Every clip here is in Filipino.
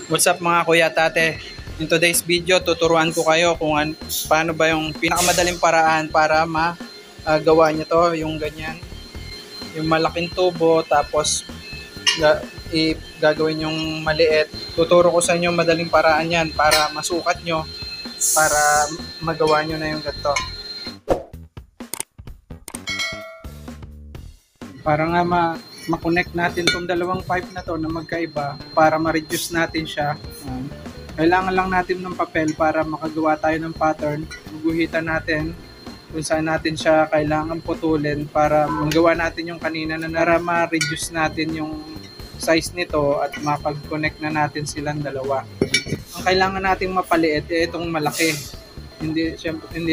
What's up mga kuya tate? In today's video, tuturuan ko kayo kung paano ba yung pinakamadaling paraan para magawa nyo to, yung ganyan. Yung malaking tubo, tapos gagawin yung maliit. Tuturo ko sa inyo madaling paraan yan para masukat nyo, para magawa nyo na yung ganito. Para nga ma-connect natin tong dalawang pipe na to na magkaiba, para ma-reduce natin siya. Kailangan lang natin ng papel para makagawa tayo ng pattern. Guguhitan natin kung saan natin siya kailangan putulin para magawa natin yung kanina na ma-reduce natin yung size nito at mapag-connect na natin silang dalawa. Ang kailangan nating mapaliit itong malaki. Hindi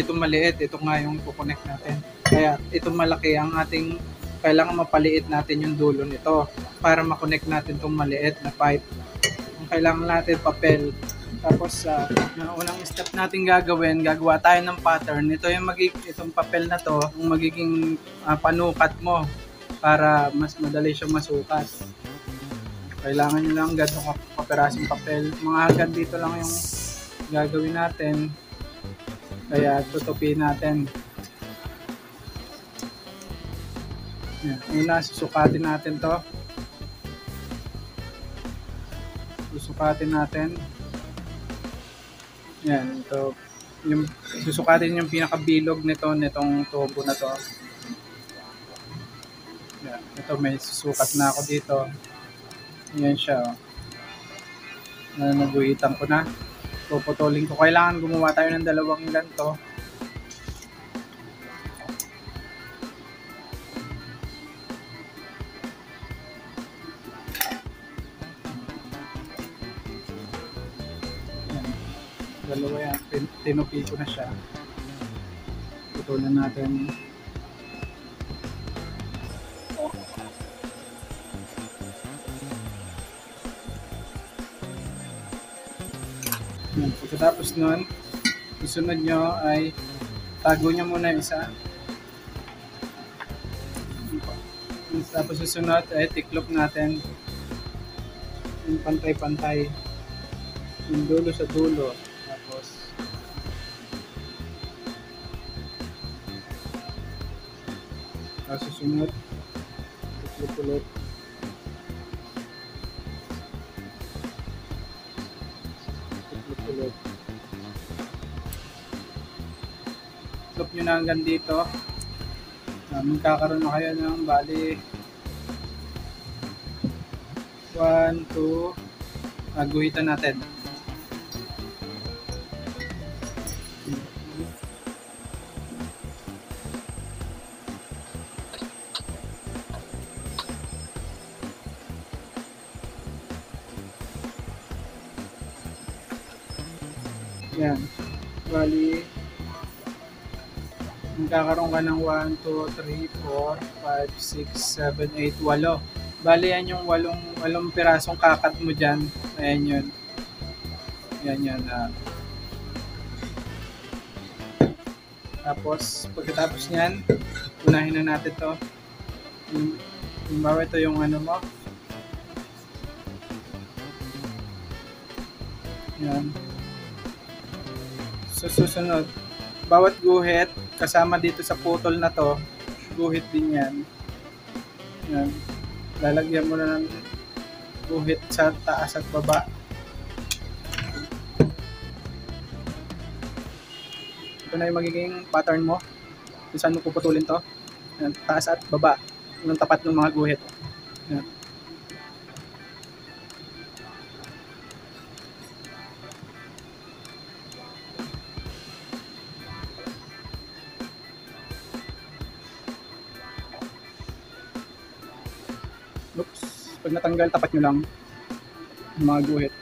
itong maliit, ito nga yung kukonect natin. Kaya itong malaki ang ating kailangan mapaliit natin yung dulo nito para makonect natin itong maliit na pipe. Ang kailangan natin papel. Tapos yung unang step natin gagawa tayo ng pattern. Ito yung itong papel na to, yung magiging panukat mo para mas madali siyang masukat. Kailangan nyo lang ganito kaperasong papel. Mga hanggang dito lang yung gagawin natin. Kaya tutupin natin. Yan. Una, susukatin natin to. Susukatin natin. Yan, ito. Yung susukatin yung pinakabilog nitong tubo na to. Yan, ito may susukat na ako dito. Yan siya. Naguhitan ko na. Puputulin ko. Kailangan gumawa tayo ng dalawang ganito. Dalawa yan, tinupi ko na siya. Putulan natin. Yan. Pagkatapos nun, susunod nyo ay tago nyo muna isa. Tapos susunod ay tiklop natin yung pantay-pantay yung dulo sa dulo. Tapos susunod, tiklop ulit. Tiklop ulit. Tiklop nyo na hanggang dito. Magkakaroon na kayo ng bali 1, 2, guhitan natin. Yan. Bali, magkakaroon ka ng 1, 2, 3, 4, 5, 6, 7, 8, 8. Bali, yan yung 8 pirasong kakat mo dyan. Ayan yun. Yan yun. Tapos, pagkatapos nyan, unahin na natin to. Yung bawa ito yung ano mo. Yan. So, susunod, bawat guhit, kasama dito sa putol na to, guhit din yan. Yan. Lalagyan mo na ng guhit sa taas at baba. Ito na yung magiging pattern mo. Kung saan mo puputulin to. Yan. Taas at baba. Yung tapat ng mga guhit. Yan. Oops. Pag natanggal, tapat nyo lang yung mga guhit.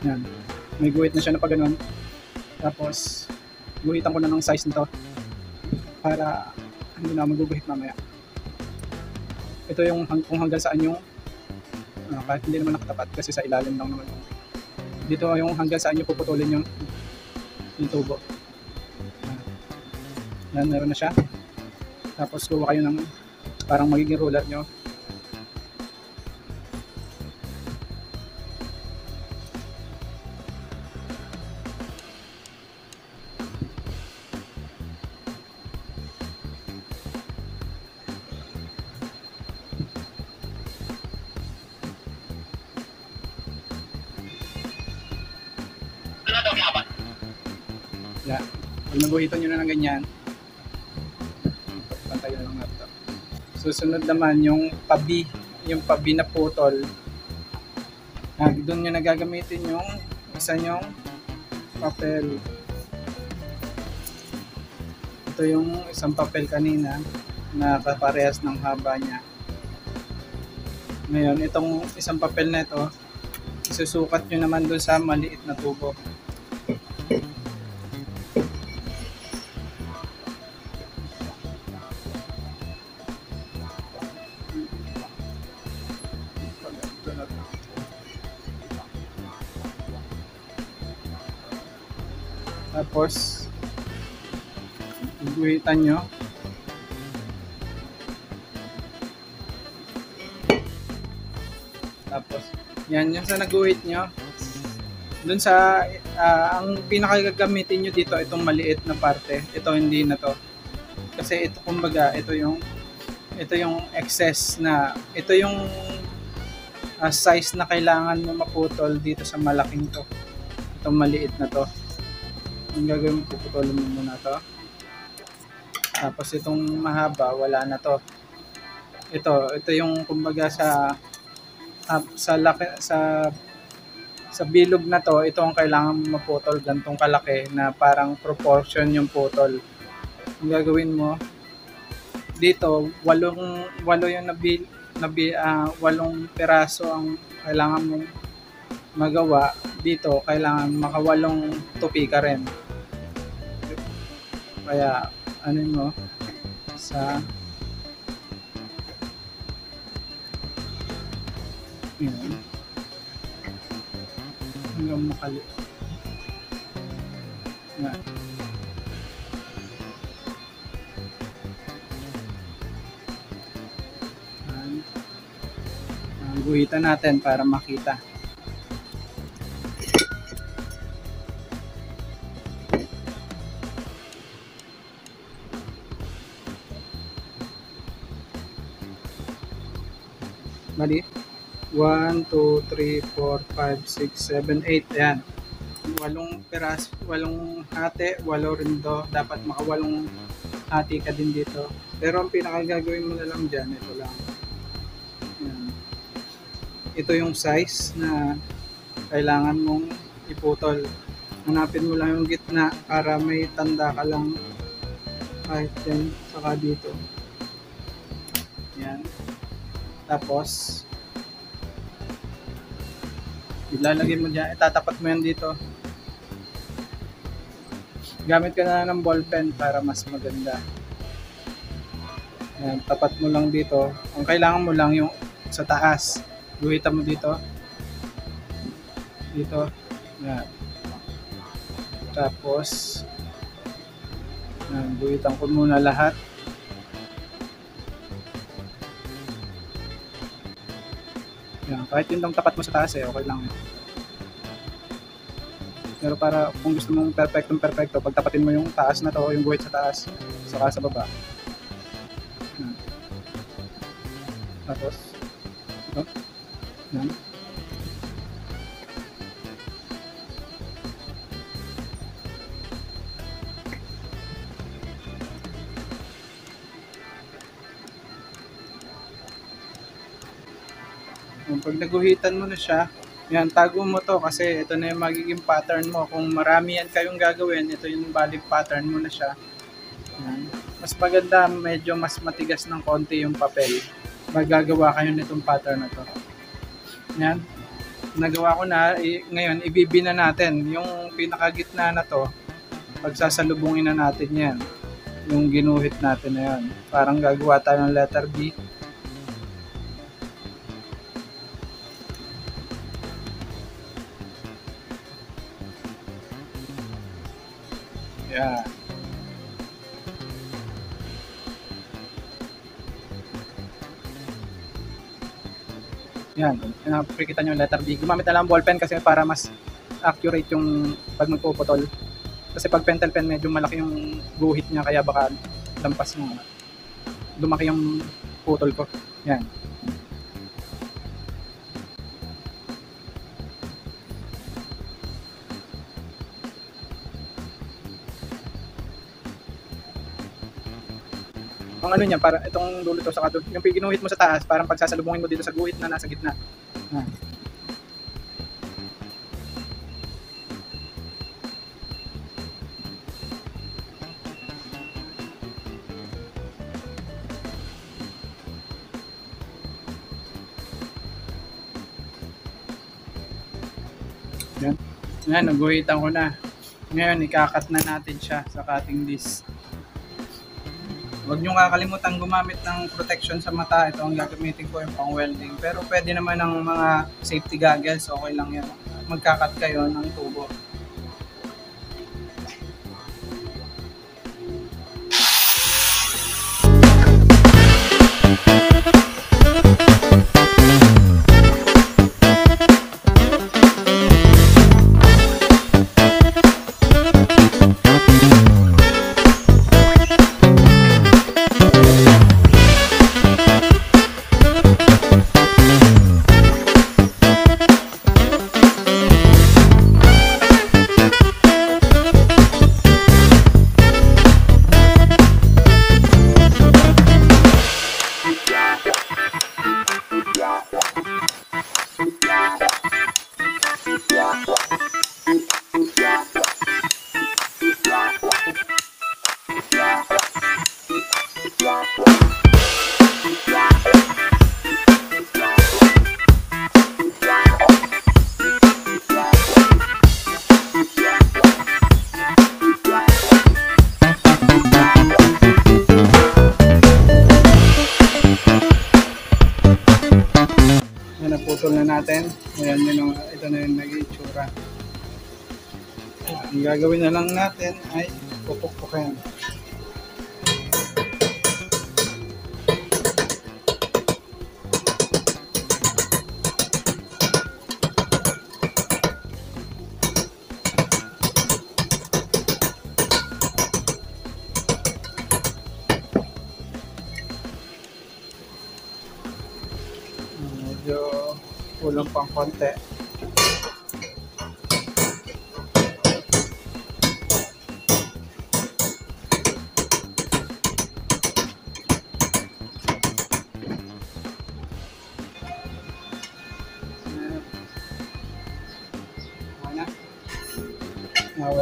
Yan. May guhit na siya na pag ganun. Tapos, guhitan ko na ng size nito para hindi na maguguhit mamaya. Ito yung kung hanggang saan yung kahit hindi naman nakatapat kasi sa ilalim lang naman. Dito yung hanggang saan nyo puputulin yung tubo. Yan, meron na siya. Tapos kuha kayo ng parang magiging ruler nyo. Yan. Pag naguhitan nyo na ng ganyan, pantayin lang natin ito. Susunod naman yung pabi na putol. Doon nyo nagagamitin yung isa nyong papel. Ito yung isang papel kanina na kaparehas ng haba niya. Ngayon, itong isang papel na ito, isusukat nyo naman doon sa maliit na tubo. Tapos, guhitan nyo. Tapos, yan, yung sa naguhit nyo, dun sa, ang pinakagagamitin nyo dito, itong maliit na parte, ito hindi na to. Kasi ito, kumbaga, ito yung excess na, ito yung size na kailangan mo maputol dito sa malaking to. Itong maliit na to. Ang gagawin mo, puputulin mo muna to. Tapos itong mahaba, wala na to. Ito yung kumbaga sa bilog na to, ito ang kailangan mo maputol, gantong kalaki na parang proportion yung putol. Ang gagawin mo dito, 8 yung walong piraso ang kailangan mong magawa. Dito kailangan maka 8 tupi ka rin. Kaya ano mo sa yun, hanggang makali na guhitan natin para makita. Mali. 1, 2, 3, 4, 5, 6, 7, 8. Ayan. 8 piraso, 8 hati, 8 rindo. Dapat maka 8 hati ka din dito. Pero ang pinakagagawin mo na lang dyan, ito lang. Ayan. Ito yung size na kailangan mong iputol. Hanapin mo lang yung gitna para may tanda ka lang kahit din saka dito. Ayan. Tapos ilalagay mo dyan, itatapat mo yan dito. Gamit ka na ng ballpen para mas maganda. Ayan, tapat mo lang dito. Ang kailangan mo lang yung sa taas. Guhitan mo dito. Dito. Ayan. Tapos ayan, guhitan ko muna lahat. Yan, kahit yun lang tapat mo sa taas okay lang. Pero para kung gusto mong perfecto, pagtapatin mo yung taas na to, yung guhit sa taas, saka sa baba. Yan. Tapos, ito. Yan. Pag naguhitan mo na siya, yan, tago mo to kasi ito na yung magiging pattern mo. Kung marami yan kayong gagawin, ito yung balik pattern mo na siya. Yan. Mas maganda, medyo mas matigas ng konti yung papel. Magagawa kayo nitong pattern na to. Yan. Nagawa ko na, ngayon ibibi na natin. Yung pinakagitna na to, pagsasalubungin na natin yan. Yung ginuhit natin na yan. Parang gagawa tayo ng letter B. Yan. Yan. Nakikita nyo yung letter B. Gumamit na lang ballpen kasi para mas accurate yung pag magpuputol. Kasi pag pentel pen medyo malaki yung guhit niya kaya baka lampas mo. Lumaki yung putol ko. Yan. Ang ano niya, para itong dulo to sa kadul. Yung ginuhit mo sa taas, parang pagsasalubungin mo dito sa guhit na nasa gitna. Yan. Yan, naguhitan ko na. Ngayon, ikakat na natin siya sa cutting disc. Huwag nyo kakalimutan gumamit ng protection sa mata. Ito ang gagamitin ko yung pang welding. Pero pwede naman ng mga safety goggles. Okay lang yan. Magkakat kayo ng tubo. Naputol na natin. Ayan, ito na yung nag-iitsura. Ang gagawin na lang natin ay pupukpukin. Medyo kulang pang konti.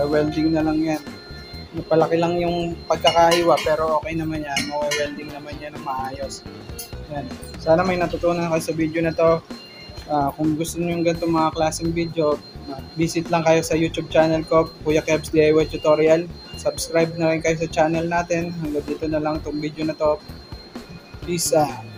Welding na lang yan. Napalaki lang yung pagkakahiwa pero okay naman yan. Welding naman yan na maayos. Yan. Sana may natutunan kayo sa video na to. Kung gusto niyo yung ganitong mga klaseng video, visit lang kayo sa YouTube channel ko, Kuya Kebs DIY Tutorial. Subscribe na rin kayo sa channel natin. Hanggang dito na lang itong video na to. Peace out.